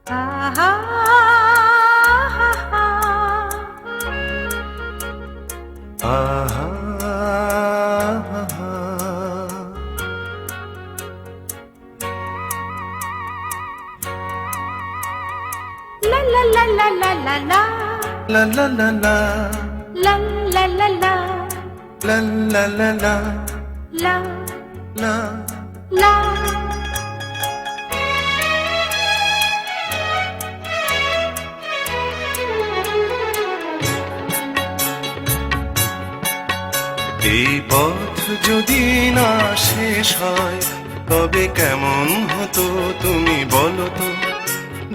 আহা আহা লা লা লা লা লা লা লা la la la la লা লা লা লা la la la la লা la লা এই পথ যদি না শেষ হয় তবে কেমন হতো তুমি বলো তো।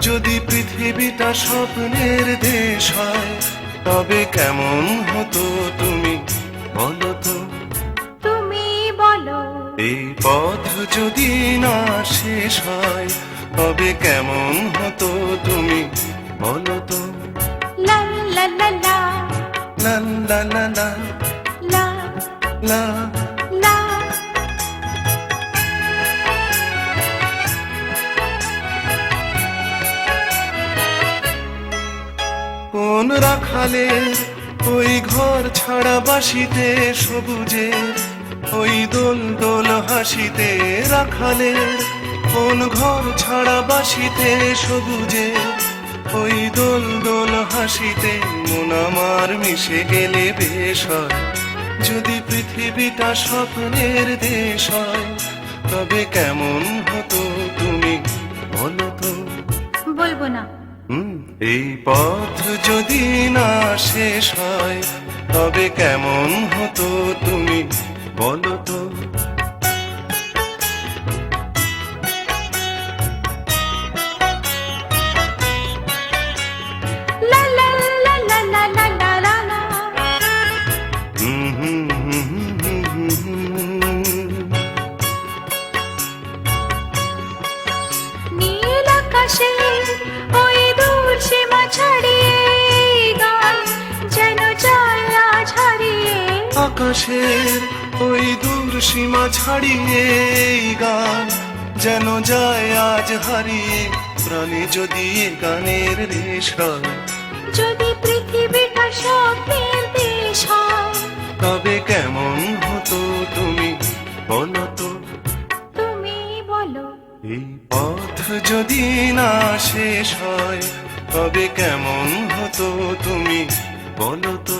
যদি পৃথিবীটা স্বপ্নের দেশ হয় তবে কেমন হতো তুমি বলো তো। তুমি বলো এই পথ যদি না শেষ হয় তবে কেমন হতো তুমি বলো তো। লা লা লা লা লা লা লা লা লা লা লা কোন রাখালের ওই ঘর ছাড়া বাসিতে সবুজের ওই দোল দোল হাসিতে। রাখালের কোন ঘর ছাড়া বাসিতে সবুজের ওই দোল দোল হাসিতে। মন আমার মিশে গেলে বেশ হয় যদি পৃথিবীটা স্বপ্নের দেশ হয় তবে কেমন হতো তুমি বলো তো। বলবো না এই পথ যদি না শেষ হয় তবে কেমন হতো তুমি বলো তো। লা লা লা লা লা লা লা লা লা হুম হুম হুম হুম হুম হুম। নীল আকাশে ওই দূর সীমা ছাড়িয়ে গান যেন যায় আজ হারিয়ে। আকাশের ওই দূর সীমা ছাড়িয়ে এই গান যেন যায় আজ হারিয়ে। প্রাণে যদি এ গানের রেশ হয় যদি পৃথিবীটা স্বপ্নের দেশ হয় তবে কেমন হতো তুমি বলো তো। তুমি বলো এই পথ যদি না শেষ হয় তবে কেমন হতো তুমি বলো তো।